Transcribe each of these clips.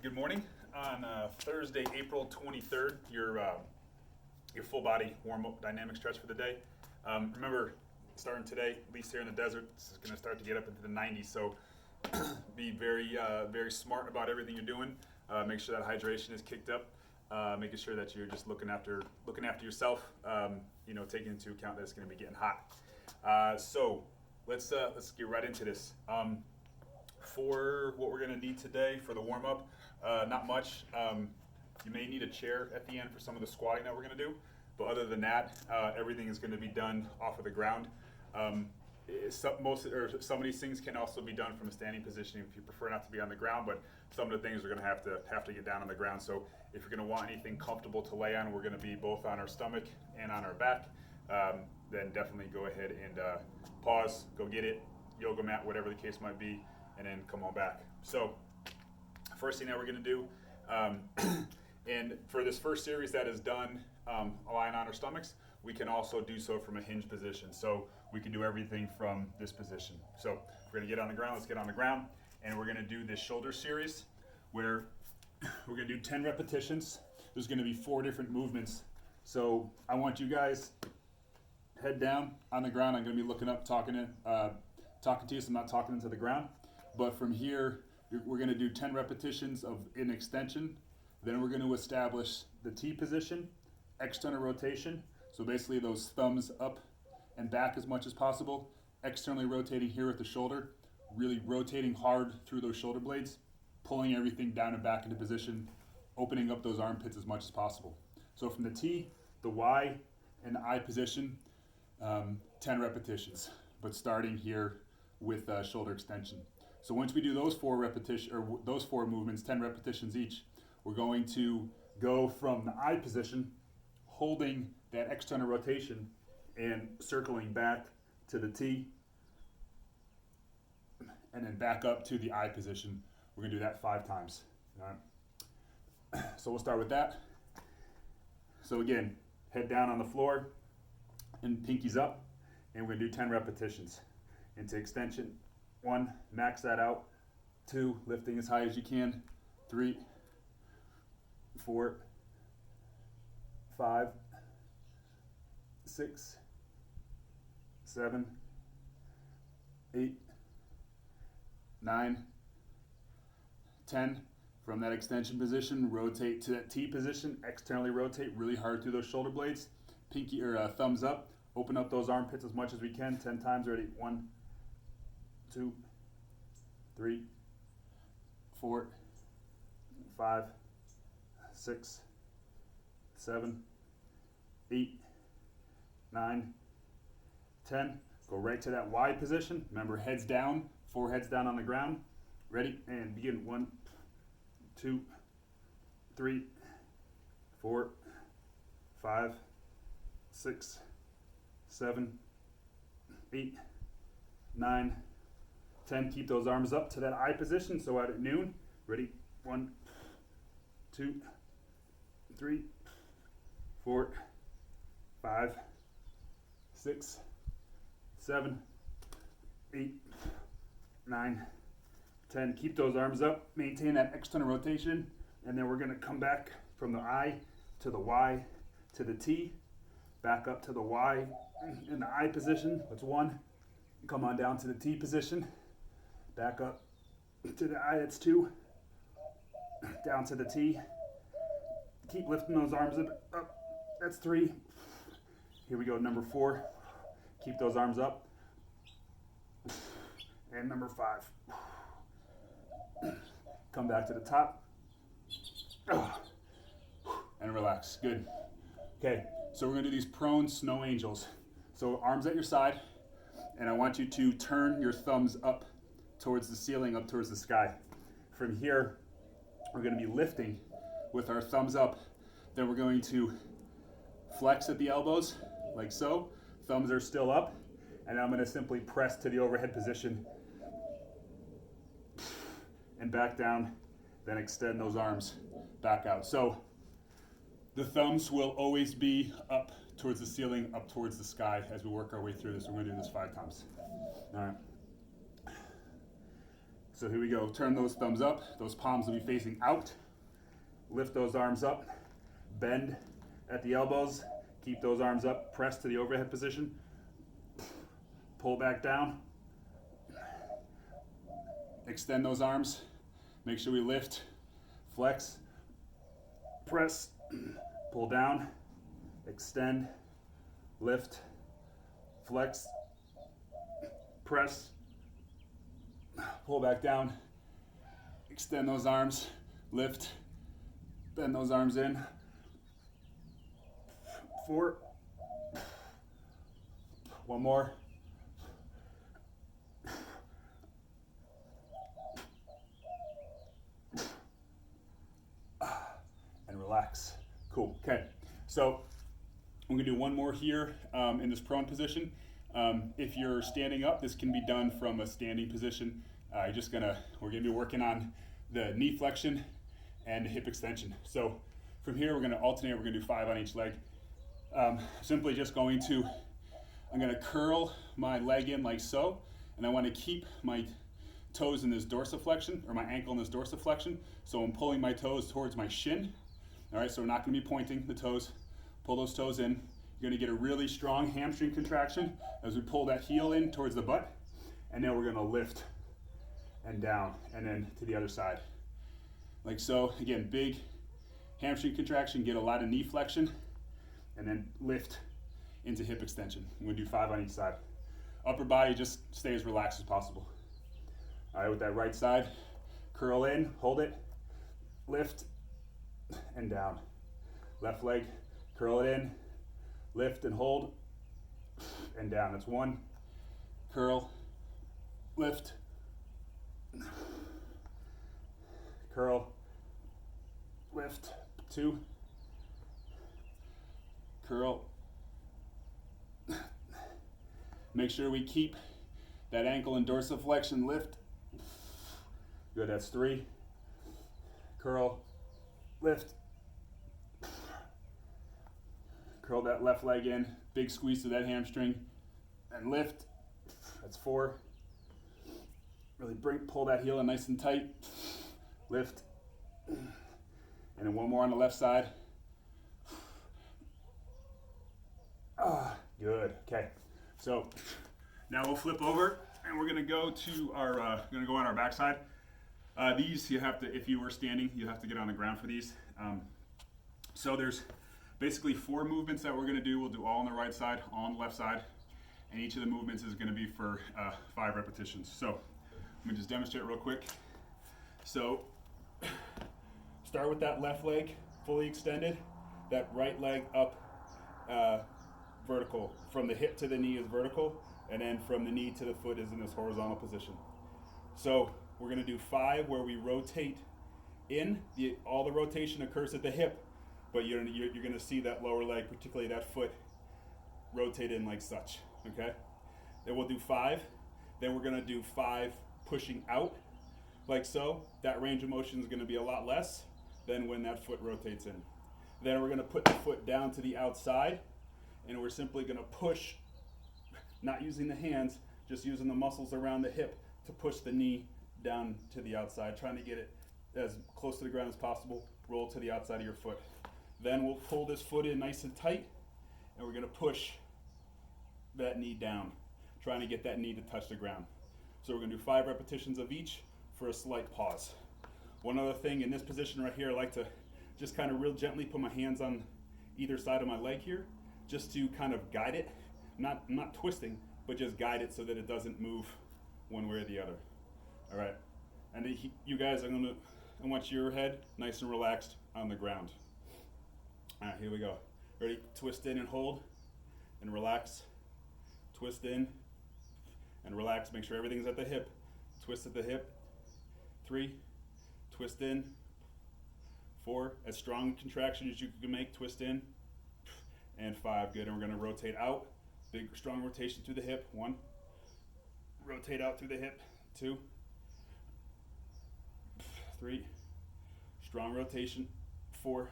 Good morning. On Thursday, April 23rd, your full body warm-up dynamic stretch for the day. Remember, starting today, at least here in the desert, it's going to start to get up into the 90s. So be very smart about everything you're doing. Make sure that hydration is kicked up. Making sure that you're just looking after yourself. Taking into account that it's going to be getting hot. So let's get right into this. For what we're going to need today for the warm-up, not much. You may need a chair at the end for some of the squatting that we're going to do, but other than that, everything is going to be done off of the ground. Some of these things can also be done from a standing position if you prefer not to be on the ground, but some of the things are going to have to get down on the ground. So if you're going to want anything comfortable to lay on, we're going to be both on our stomach and on our back. Then definitely go ahead and pause, go get it, yoga mat, whatever the case might be, and then come on back. So first thing that we're going to do, and for this first series that is done lying on our stomachs, we can also do so from a hinge position. So we can do everything from this position. So we're going to get on the ground. Let's get on the ground, and we're going to do this shoulder series where we're going to do 10 repetitions. There's going to be 4 different movements. So I want you guys head down on the ground. I'm going to be looking up, talking to you, so I'm not talking into the ground. But from here, we're going to do 10 repetitions of an extension. Then we're going to establish the T position, external rotation. So basically those thumbs up and back as much as possible. Externally rotating here at the shoulder, really rotating hard through those shoulder blades, pulling everything down and back into position, opening up those armpits as much as possible. So from the T, the Y, and the I position, 10 repetitions, but starting here with shoulder extension. So once we do those 4 movements, 10 repetitions each, we're going to go from the I position, holding that external rotation and circling back to the T, and then back up to the I position. We're going to do that 5 times. All right. So we'll start with that. So again, head down on the floor and pinkies up, and we're going to do 10 repetitions. Into extension, 1, max that out. 2, lifting as high as you can. 3, 4, 5, 6, 7, 8, 9, 10. From that extension position, rotate to that T position, externally rotate really hard through those shoulder blades. Pinky or thumbs up, open up those armpits as much as we can, 10 times. Ready? 1, 2, 3, 4, 5, 6, 7, 8, 9, 10. Go right to that Y position. Remember, heads down, foreheads down on the ground. Ready? And begin. 1, 2, 3, 4, 5, 6, 7, 8, 9, 10. Keep those arms up to that I position. So at noon. Ready? 1, 2, 3, 4, 5, 6, 7, 8, 9, 10. Keep those arms up. Maintain that external rotation. And then we're going to come back from the I to the Y to the T. Back up to the Y in the I position. That's 1. Come on down to the T position. Back up to the I, that's 2. Down to the T. Keep lifting those arms up. That's 3. Here we go, number 4. Keep those arms up. And number 5. Come back to the top. And relax. Good. Okay, so we're going to do these prone snow angels. So arms at your side, and I want you to turn your thumbs up towards the ceiling, up towards the sky. From here, we're going to be lifting with our thumbs up. Then we're going to flex at the elbows, like so. Thumbs are still up, and I'm going to simply press to the overhead position and back down, then extend those arms back out. So the thumbs will always be up towards the ceiling, up towards the sky as we work our way through this. We're going to do this 5 times. All right. So here we go. Turn those thumbs up. Those palms will be facing out. Lift those arms up. Bend at the elbows. Keep those arms up. Press to the overhead position. Pull back down. Extend those arms. Make sure we lift. Flex. Press. Pull down. Extend. Lift. Flex. Press. Pull back down. Extend those arms. Lift. Bend those arms in. 4. One more. And relax. Cool. Okay. So I'm going to do one more here in this prone position. If you're standing up, this can be done from a standing position. We're going to be working on the knee flexion and hip extension. So from here, we're going to alternate. We're going to do 5 on each leg. Simply just I'm going to curl my leg in like so, and I want to keep my toes in this dorsiflexion, or my ankle in this dorsiflexion. So I'm pulling my toes towards my shin. All right, so we're not going to be pointing the toes. Pull those toes in. You're going to get a really strong hamstring contraction as we pull that heel in towards the butt, and then we're going to lift and down, and then to the other side. Like so. Again, big hamstring contraction, get a lot of knee flexion, and then lift into hip extension. We're going to do 5 on each side. Upper body, just stay as relaxed as possible. All right, with that right side, curl in, hold it, lift, and down. Left leg, curl it in, lift and hold, and down. That's 1. Curl, lift, curl, lift. 2. Curl. Make sure we keep that ankle and dorsiflexion lift. Good, that's 3. Curl, lift. Curl that left leg in, big squeeze to that hamstring, and lift. That's 4. Really pull that heel in nice and tight. Lift. And then 1 more on the left side. Good. Okay. So now we'll flip over, and we're gonna go to our on our backside. These you have to, if you were standing, you have to get on the ground for these. So there's basically 4 movements that we're gonna do. We'll do all on the right side, all on the left side, and each of the movements is gonna be for 5 repetitions. So let me just demonstrate real quick. So start with that left leg fully extended, that right leg up vertical. From the hip to the knee is vertical, and then from the knee to the foot is in this horizontal position. So we're going to do 5 where we rotate in. All the rotation occurs at the hip, but you're going to see that lower leg, particularly that foot, rotate in like such. Okay? Then we'll do 5. Then we're going to do 5 pushing out like so. That range of motion is going to be a lot less than when that foot rotates in. Then we're going to put the foot down to the outside, and we're simply going to push, not using the hands, just using the muscles around the hip to push the knee down to the outside, trying to get it as close to the ground as possible. Roll to the outside of your foot. Then we'll pull this foot in nice and tight, and we're going to push that knee down, trying to get that knee to touch the ground. So we're going to do 5 repetitions of each for a slight pause. One other thing, in this position right here, I like to just kind of real gently put my hands on either side of my leg here, just to kind of guide it, not twisting, but just guide it so that it doesn't move one way or the other. All right, and you guys, I want your head nice and relaxed on the ground. All right, here we go. Ready? Twist in and hold, and relax. Twist in and relax. Make sure everything's at the hip. Twist at the hip. 3, twist in. 4, as strong contraction as you can make, twist in. And 5, good. And we're going to rotate out. Big, strong rotation through the hip. 1. Rotate out through the hip. 2. 3. Strong rotation. 4.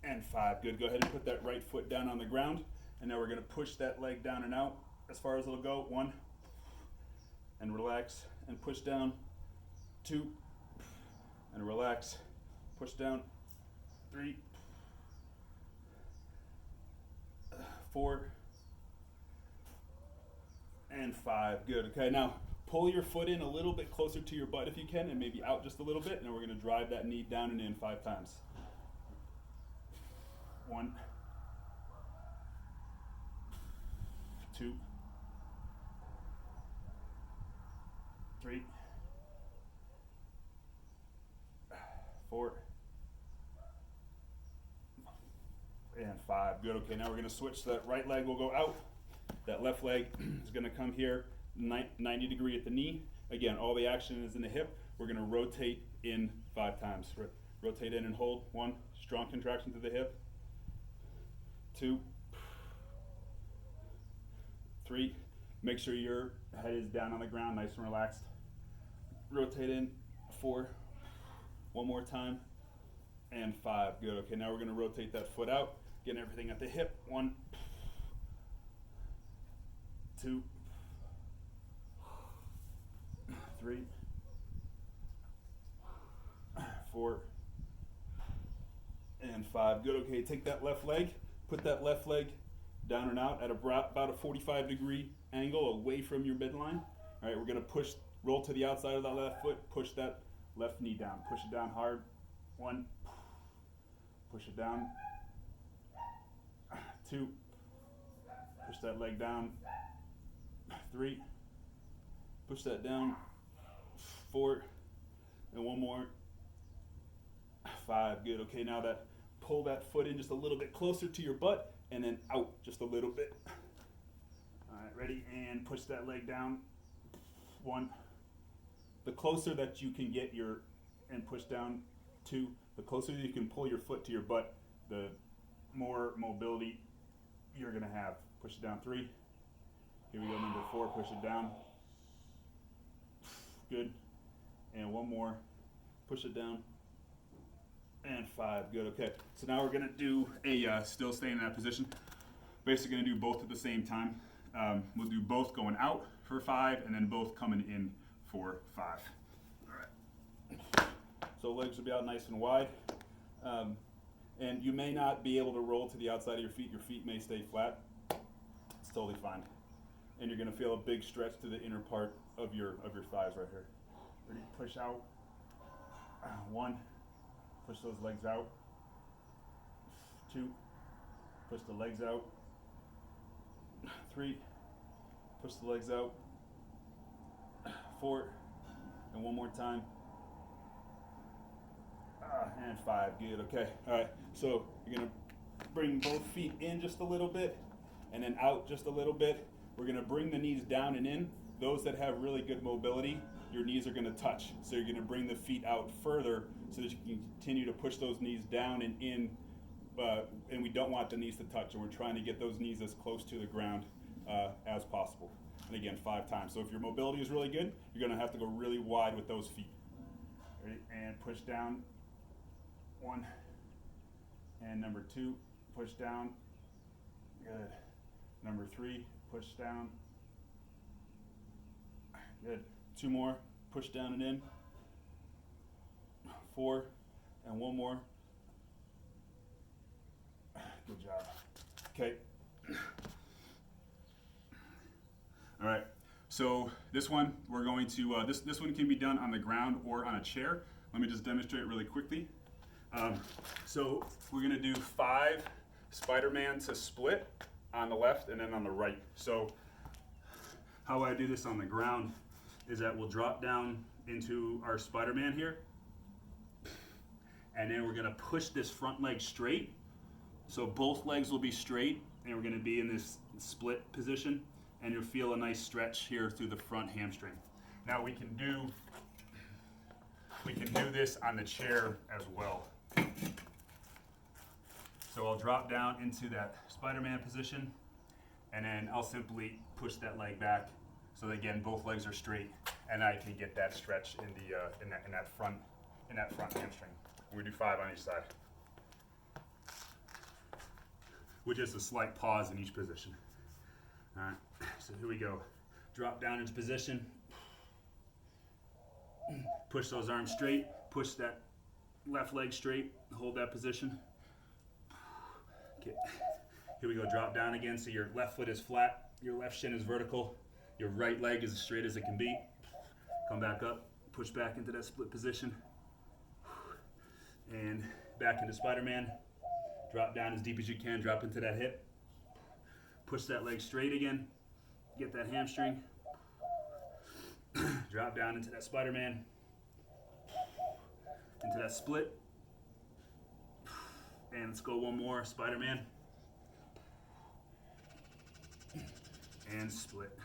And 5. Good. Go ahead and put that right foot down on the ground. And now we're going to push that leg down and out as far as it'll go. 1. and relax and push down. 2 and relax, push down. 3, 4, and 5. Good. Okay, now pull your foot in a little bit closer to your butt if you can, and maybe out just a little bit, and then we're going to drive that knee down and in 5 times. 1, 2, 3, 4, and 5. Good. Okay, now we're going to switch. That right leg will go out. That left leg is going to come here 90 degree at the knee. Again, all the action is in the hip. We're going to rotate in 5 times. Rotate in and hold. 1, strong contraction to the hip. 2, 3, make sure your head is down on the ground, nice and relaxed. Rotate in. 4, one more time, and 5. Good. Okay, now we're going to rotate that foot out, getting everything at the hip. 1, 2, 3, 4, and 5. Good. Okay, take that left leg, put that left leg down and out at about a 45 degree angle away from your midline. All right, we're going to roll to the outside of that left foot, push that left knee down, push it down hard. 1, push it down. 2, push that leg down. 3, push that down. 4, and one more. 5. Good. Okay, now pull that foot in just a little bit closer to your butt, and then out just a little bit. All right, ready? And push that leg down. 1. The closer that you can get and push down. 2. The closer you can pull your foot to your butt, the more mobility you're going to have. Push it down. 3. Here we go, number 4. Push it down. Good. And one more. Push it down. And 5. Good. Okay. So now we're going to do still staying in that position. Basically going to do both at the same time. We'll do both going out for 5 and then both coming in for 5. All right. So legs will be out nice and wide. And you may not be able to roll to the outside of your feet. Your feet may stay flat. It's totally fine. And you're going to feel a big stretch to the inner part of your thighs right here. Ready? Push out. 1. Push those legs out. 2. Push the legs out. 3. Push the legs out. 4. And one more time. And 5. Good. Okay. All right. So you're going to bring both feet in just a little bit and then out just a little bit. We're going to bring the knees down and in. Those that have really good mobility, your knees are going to touch. So you're going to bring the feet out further so that you can continue to push those knees down and in. And we don't want the knees to touch. And we're trying to get those knees as close to the ground as possible. And again, 5 times. So if your mobility is really good, you're going to have to go really wide with those feet. Ready? And push down. 1. And number 2, push down. Good. Number 3, push down. Good. 2 more, push down and in. 4, and one more. Good job. Okay. All right. So this one, we're going to, this one can be done on the ground or on a chair. Let me just demonstrate really quickly. So we're going to do 5 Spider-Man to split on the left and then on the right. So how I do this on the ground is that we'll drop down into our Spider-Man here, and then we're going to push this front leg straight. So both legs will be straight, and we're going to be in this split position, and you'll feel a nice stretch here through the front hamstring. Now we can do this on the chair as well. So I'll drop down into that Spider-Man position, and then I'll simply push that leg back so that, again, both legs are straight, and I can get that stretch in that front hamstring. We do 5 on each side, with just a slight pause in each position. All right, so here we go. Drop down into position. Push those arms straight, push that left leg straight, hold that position. Okay. Here we go, drop down again, so your left foot is flat, your left shin is vertical, your right leg is as straight as it can be. Come back up, push back into that split position, and back into Spider-Man. Drop down as deep as you can, drop into that hip. Push that leg straight again, get that hamstring. Drop down into that Spider-Man, into that split. And let's go one more, Spider-Man. And split.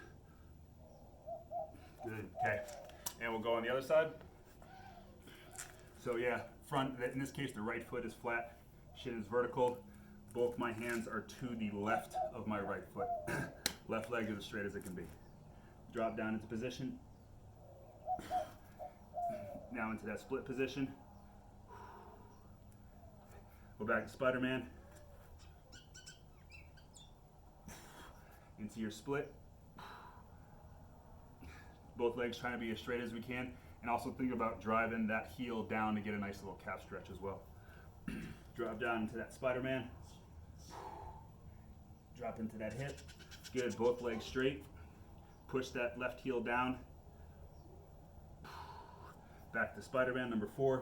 Good, okay. And we'll go on the other side. So yeah, front, in this case the right foot is flat, shin is vertical. Both my hands are to the left of my right foot. Left leg is as straight as it can be. Drop down into position. Now into that split position. Go back to Spider-Man. Into your split. Both legs trying to be as straight as we can, and also think about driving that heel down to get a nice little calf stretch as well. Drop down into that Spider-Man. Drop into that hip. Good, both legs straight. Push that left heel down. Back to Spider-Man, number 4.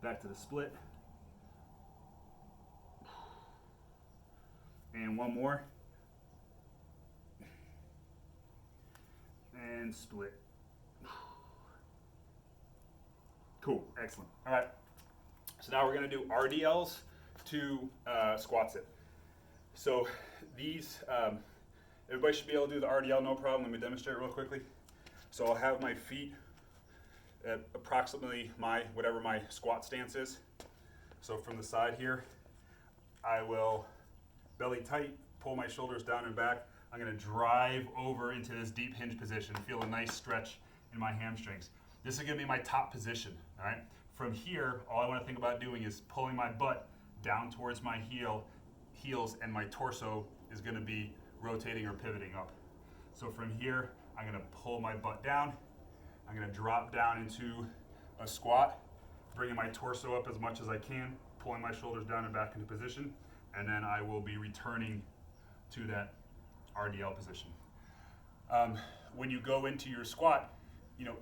Back to the split. And one more. And split. Cool, excellent. All right, so now we're gonna do RDLs to squat sit. So these, everybody should be able to do the RDL, no problem. Let me demonstrate real quickly. So I'll have my feet at approximately whatever my squat stance is. So from the side here, I will belly tight, pull my shoulders down and back. I'm gonna drive over into this deep hinge position, feel a nice stretch in my hamstrings. This is gonna be my top position, all right? From here, all I wanna think about doing is pulling my butt down towards my heels, and my torso is gonna be rotating or pivoting up. So from here, I'm gonna pull my butt down. I'm gonna drop down into a squat, bringing my torso up as much as I can, pulling my shoulders down and back into position, and then I will be returning to that RDL position. When you go into your squat, you know,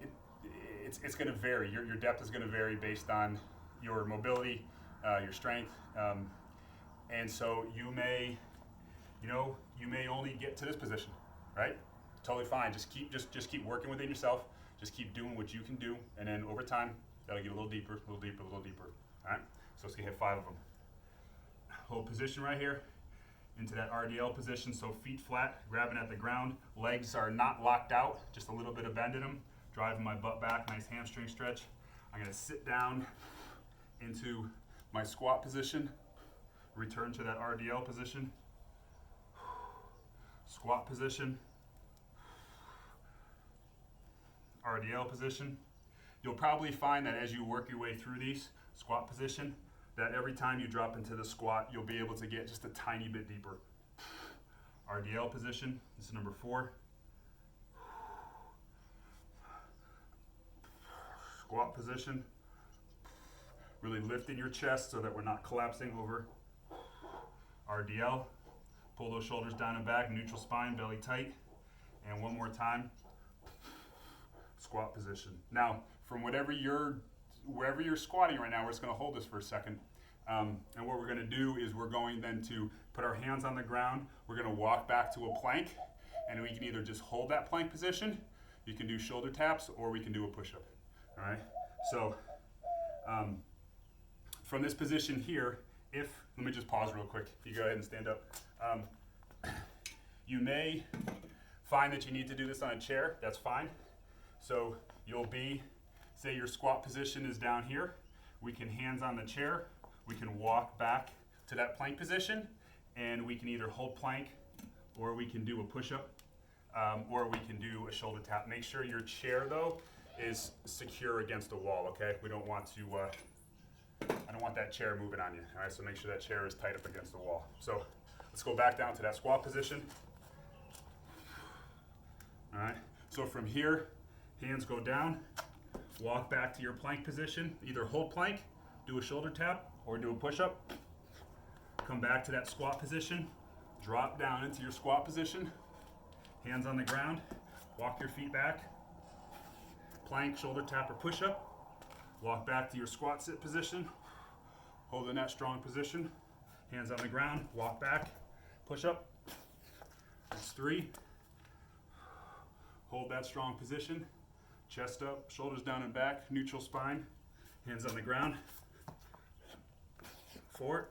it's gonna vary. Your depth is gonna vary based on your mobility, your strength, and so you may only get to this position, right? Totally fine. Just keep working within yourself. Just keep doing what you can do, and then over time, that'll get a little deeper, a little deeper, a little deeper. All right. So let's hit 5 of them. Hold position right here into that RDL position. So feet flat, grabbing at the ground. Legs are not locked out, just a little bit of bend in them. Driving my butt back, nice hamstring stretch. I'm gonna sit down into my squat position. Return to that RDL position. Squat position. RDL position. You'll probably find that as you work your way through these, squat position, that every time you drop into the squat, you'll be able to get just a tiny bit deeper. RDL position, this is number 4. Squat position. Really lifting your chest so that we're not collapsing over. RDL. Pull those shoulders down and back, neutral spine, belly tight. And one more time. Squat position. Now, from wherever you're squatting right now, we're just going to hold this for a second. And what we're going to do is we're going then to put our hands on the ground. We're going to walk back to a plank, and we can either just hold that plank position, you can do shoulder taps, or we can do a push-up. All right. So from this position here, let me just pause real quick. You go ahead and stand up. You may find that you need to do this on a chair. That's fine. So you'll say your squat position is down here. We can hands on the chair. We can walk back to that plank position, and we can either hold plank, or we can do a push-up, or we can do a shoulder tap. Make sure your chair, though, is secure against the wall, okay? We don't want to, I don't want that chair moving on you, all right? So make sure that chair is tight up against the wall. So let's go back down to that squat position. All right, so from here, Hands go down, walk back to your plank position. Either hold plank, do a shoulder tap, or do a push-up. Come back to that squat position, drop down into your squat position, hands on the ground, walk your feet back, plank, shoulder tap, or push-up. Walk back to your squat sit position, holding that strong position, hands on the ground, walk back, push-up. That's 3. Hold that strong position, chest up, shoulders down and back, neutral spine, hands on the ground. 4.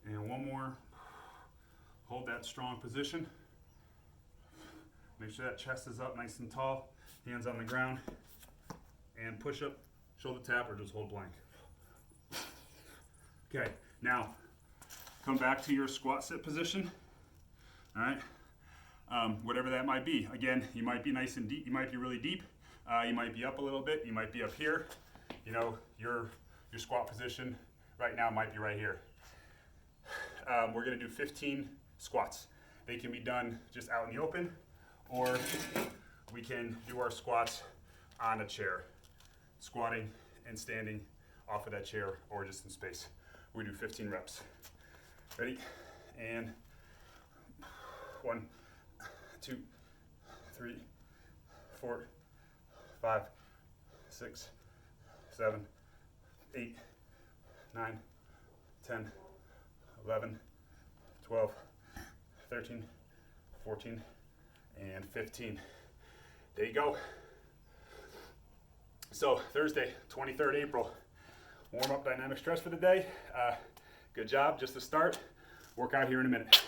And 1 more. Hold that strong position. Make sure that chest is up nice and tall, hands on the ground, and push up, shoulder tap, or just hold plank. Okay, now come back to your squat sit position. All right, whatever that might be. Again, you might be nice and deep, you might be really deep, you might be up a little bit, you might be up here. You know, your squat position right now might be right here. We're gonna do 15 squats. They can be done just out in the open, or we can do our squats on a chair, squatting and standing off of that chair or just in space. We do 15 reps. Ready? And 1, 2, 3, 4, 5, 6, 7, 8, 9, 10, 11, 12, 13, 14, and 15. There you go. So Thursday, 23rd April, warm up dynamic stretch for the day. Good job, just to start. Work out here in a minute.